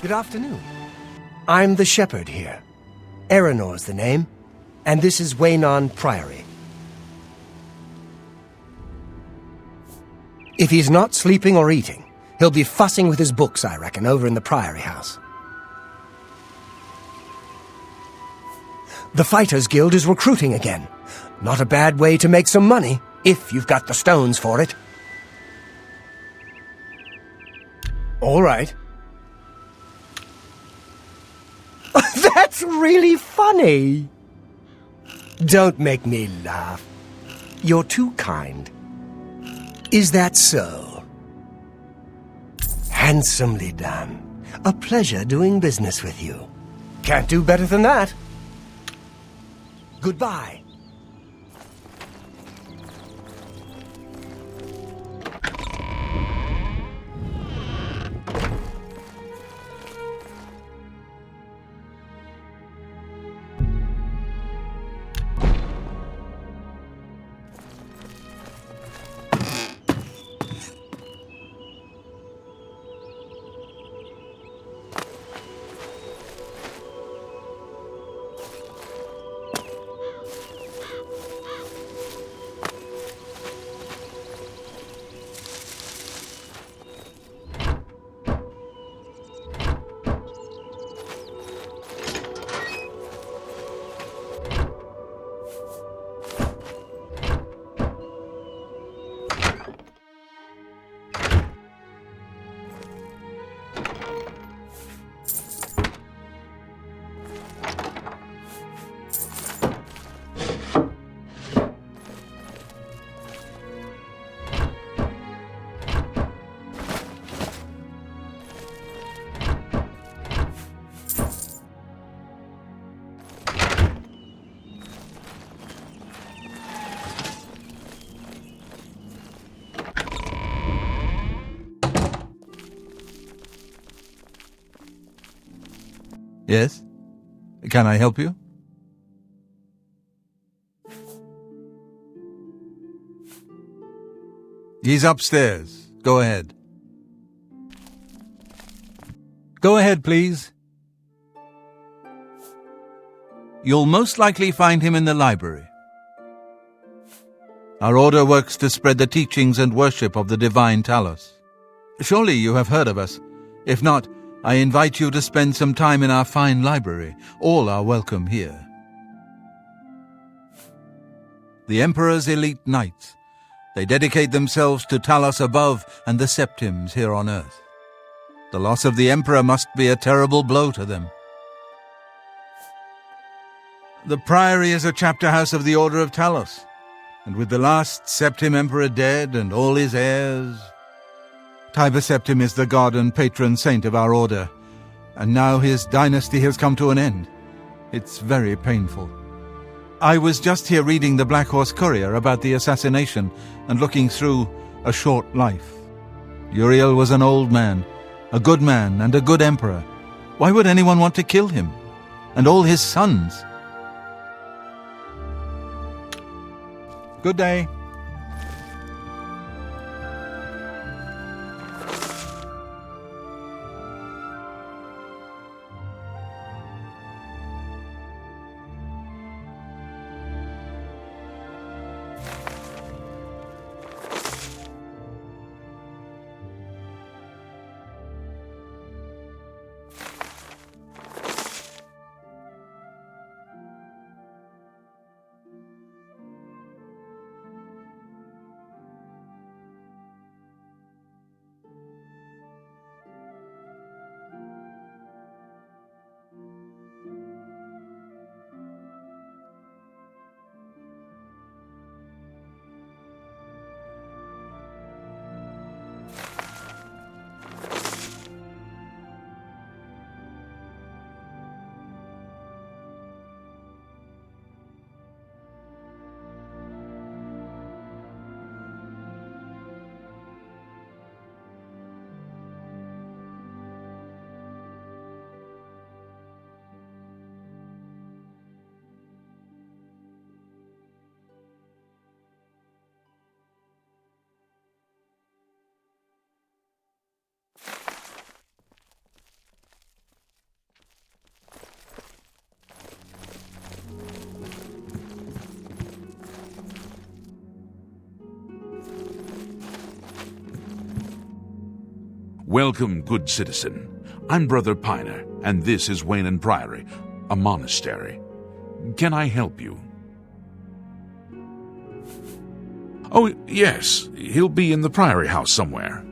Good afternoon. I'm the shepherd here. Eranor's the name, and this is Waynon Priory. If he's not sleeping or eating, he'll be fussing with his books, I reckon, over in the Priory House. The Fighters Guild is recruiting again. Not a bad way to make some money, if you've got the stones for it. All right. That's really funny. Don't make me laugh. You're too kind. Is that so? Handsomely done. A pleasure doing business with you. Can't do better than that. Goodbye. Yes? Can I help you? He's upstairs. Go ahead. Go ahead, please. You'll most likely find him in the library. Our order works to spread the teachings and worship of the divine Talos. Surely you have heard of us. If not, I invite you to spend some time in our fine library. All are welcome here. The Emperor's elite knights. They dedicate themselves to Talos above and the Septims here on Earth. The loss of the Emperor must be a terrible blow to them. The Priory is a chapter house of the Order of Talos, and with the last Septim Emperor dead and all his heirs... Tiber Septim is the god and patron saint of our order, and now his dynasty has come to an end. It's very painful. I was just here reading the Black Horse Courier about the assassination and looking through A Short Life. Uriel was an old man, a good man and a good emperor. Why would anyone want to kill him? And all his sons? Good day. Welcome, good citizen. I'm Brother Piner, and this is Wayne Priory, a monastery. Can I help you? Oh, yes. He'll be in the priory house somewhere.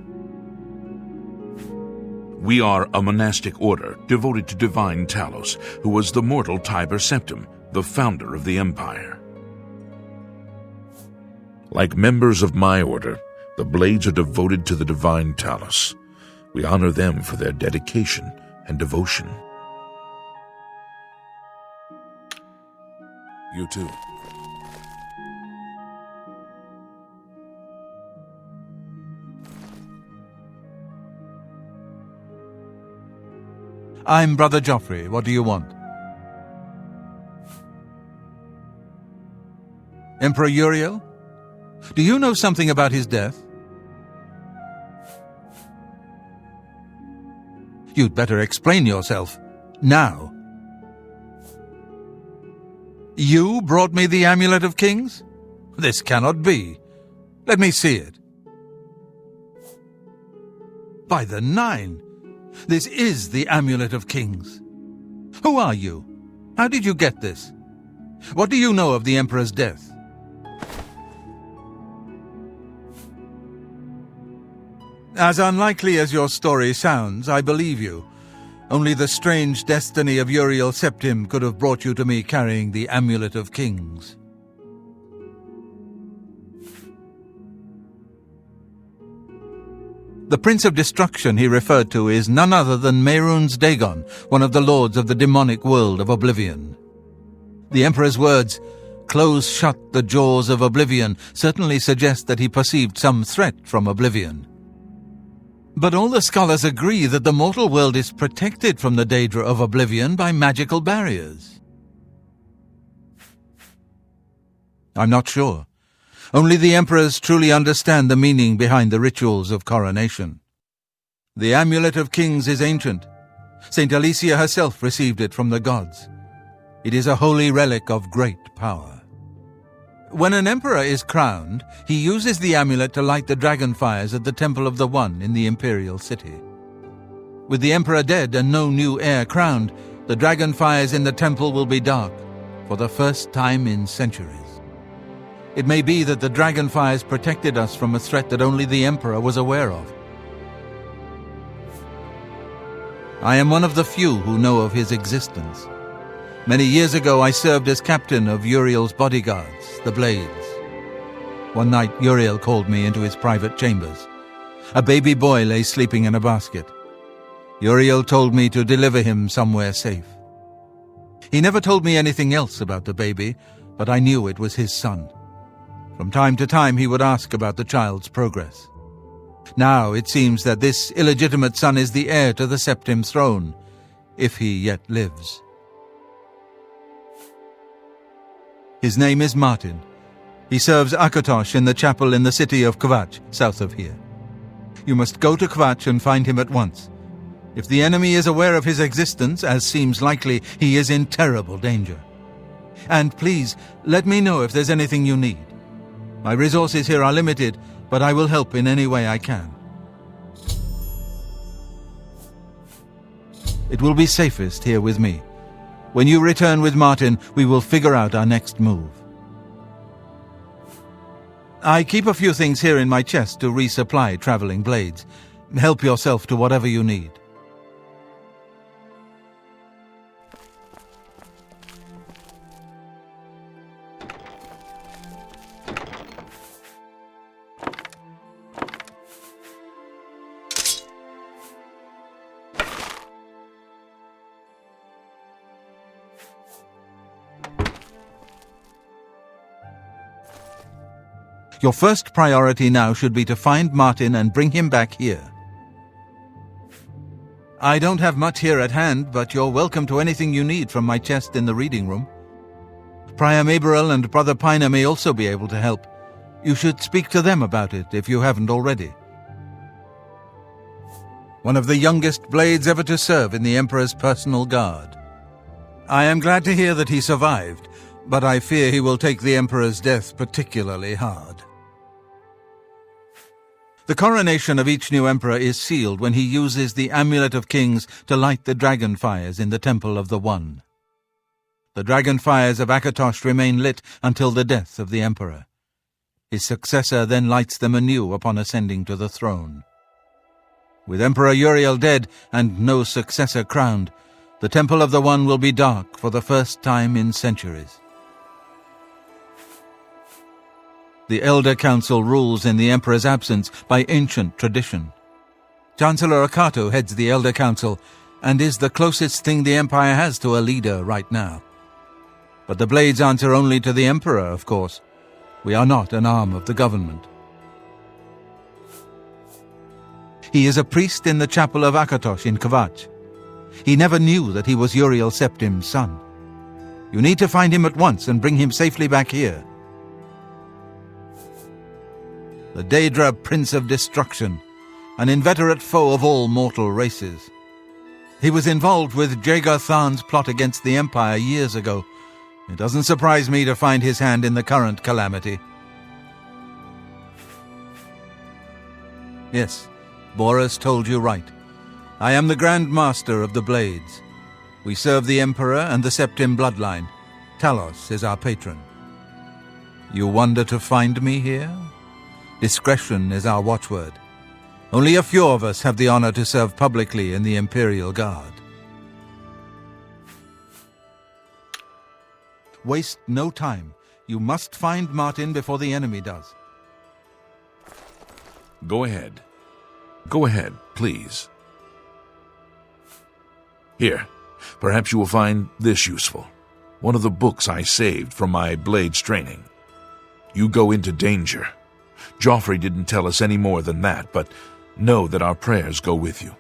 We are a monastic order devoted to divine Talos, who was the mortal Tiber Septim, the founder of the Empire. Like members of my order, the Blades are devoted to the divine Talos. We honor them for their dedication and devotion. You too. I'm Brother Joffrey. What do you want? Emperor Uriel? Do you know something about his death? You'd better explain yourself. Now. You brought me the Amulet of Kings? This cannot be. Let me see it. By the Nine! This is the Amulet of Kings. Who are you? How did you get this? What do you know of the Emperor's death? As unlikely as your story sounds, I believe you. Only the strange destiny of Uriel Septim could have brought you to me carrying the Amulet of Kings. The Prince of Destruction he referred to is none other than Mehrunes Dagon, one of the lords of the demonic world of Oblivion. The Emperor's words, "Close shut the jaws of Oblivion," certainly suggest that he perceived some threat from Oblivion. But all the scholars agree that the mortal world is protected from the Daedra of Oblivion by magical barriers. I'm not sure. Only the emperors truly understand the meaning behind the rituals of coronation. The Amulet of Kings is ancient. Saint Alicia herself received it from the gods. It is a holy relic of great power. When an emperor is crowned, he uses the amulet to light the dragon fires at the Temple of the One in the imperial city. With the emperor dead and no new heir crowned, the dragon fires in the temple will be dark, for the first time in centuries. It may be that the dragon fires protected us from a threat that only the emperor was aware of. I am one of the few who know of his existence. Many years ago I served as captain of Uriel's bodyguards, the Blades. One night Uriel called me into his private chambers. A baby boy lay sleeping in a basket. Uriel told me to deliver him somewhere safe. He never told me anything else about the baby, but I knew it was his son. From time to time he would ask about the child's progress. Now it seems that this illegitimate son is the heir to the Septim throne, if he yet lives. His name is Martin. He serves Akatosh in the chapel in the city of Kvatch, south of here. You must go to Kvatch and find him at once. If the enemy is aware of his existence, as seems likely, he is in terrible danger. And please, let me know if there's anything you need. My resources here are limited, but I will help in any way I can. It will be safest here with me. When you return with Martin, we will figure out our next move. I keep a few things here in my chest to resupply traveling blades. Help yourself to whatever you need. Your first priority now should be to find Martin and bring him back here. I don't have much here at hand, but you're welcome to anything you need from my chest in the reading room. Prior Maberel and Brother Piner may also be able to help. You should speak to them about it if you haven't already. One of the youngest blades ever to serve in the Emperor's personal guard. I am glad to hear that he survived, but I fear he will take the Emperor's death particularly hard. The coronation of each new emperor is sealed when he uses the Amulet of Kings to light the dragon fires in the Temple of the One. The dragon fires of Akatosh remain lit until the death of the emperor. His successor then lights them anew upon ascending to the throne. With Emperor Uriel dead and no successor crowned, the Temple of the One will be dark for the first time in centuries. The Elder Council rules in the Emperor's absence by ancient tradition. Chancellor Akato heads the Elder Council and is the closest thing the Empire has to a leader right now. But the Blades answer only to the Emperor, of course. We are not an arm of the government. He is a priest in the chapel of Akatosh in Kvatch. He never knew that he was Uriel Septim's son. You need to find him at once and bring him safely back here. The Daedra Prince of Destruction, an inveterate foe of all mortal races. He was involved with Jagar Tharn's plot against the Empire years ago. It doesn't surprise me to find his hand in the current calamity. Yes, Boris told you right. I am the Grand Master of the Blades. We serve the Emperor and the Septim bloodline. Talos is our patron. You wonder to find me here? Discretion is our watchword. Only a few of us have the honor to serve publicly in the Imperial Guard. Waste no time. You must find Martin before the enemy does. Go ahead. Go ahead, please. Here, perhaps you will find this useful. One of the books I saved from my Blades training. You go into danger. Joffrey didn't tell us any more than that, but know that our prayers go with you.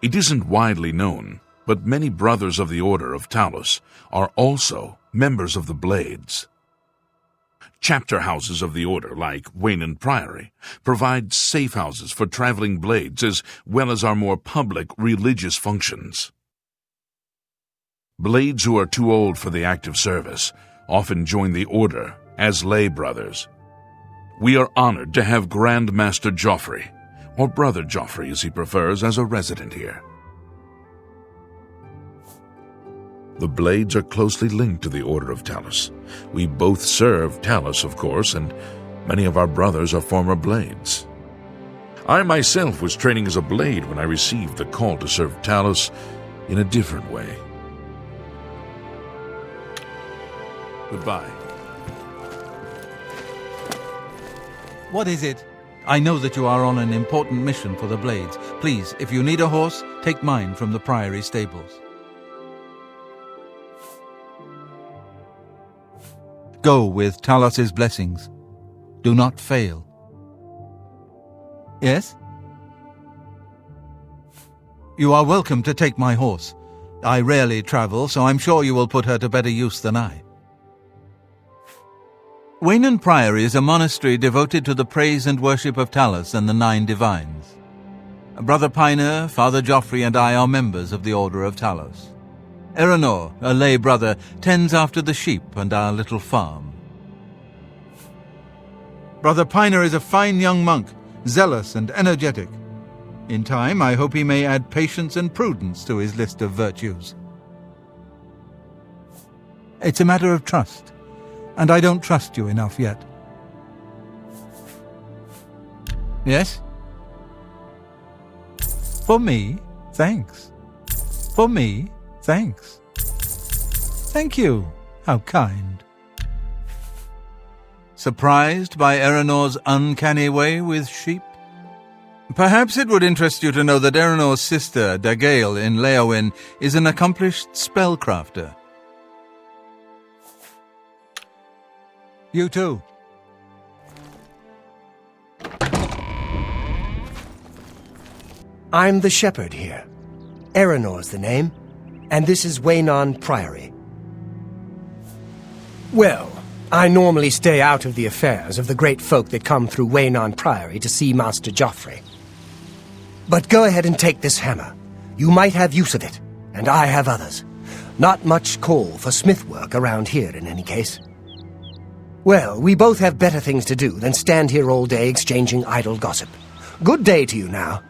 It isn't widely known, but many brothers of the Order of Talos are also members of the Blades. Chapter houses of the Order, like Waynon Priory, provide safe houses for traveling Blades as well as our more public religious functions. Blades who are too old for the active service often join the Order as lay brothers. We are honored to have Grand Master Joffrey, or Brother Joffrey as he prefers, as a resident here. The Blades are closely linked to the Order of Talos. We both serve Talos, of course, and many of our brothers are former Blades. I myself was training as a Blade when I received the call to serve Talos in a different way. Goodbye. What is it? I know that you are on an important mission for the Blades. Please, if you need a horse, take mine from the Priory stables. Go with Talos's blessings. Do not fail. Yes? You are welcome to take my horse. I rarely travel, so I'm sure you will put her to better use than I. Waynon Priory is a monastery devoted to the praise and worship of Talos and the 9 divines. Brother Piner, Father Joffrey, and I are members of the Order of Talos. Erenor, a lay brother, tends after the sheep and our little farm. Brother Piner is a fine young monk, zealous and energetic. In time, I hope he may add patience and prudence to his list of virtues. It's a matter of trust, and I don't trust you enough yet. Yes? For me, thanks. For me, thanks. Thank you. How kind. Surprised by Erenor's uncanny way with sheep? Perhaps it would interest you to know that Erenor's sister, Daedra in Leowyn, is an accomplished spellcrafter. You too. I'm the shepherd here. Erenor's the name, and this is Waynon Priory. Well, I normally stay out of the affairs of the great folk that come through Waynon Priory to see Master Joffrey. But go ahead and take this hammer. You might have use of it, and I have others. Not much call for smith work around here in any case. Well, we both have better things to do than stand here all day exchanging idle gossip. Good day to you now.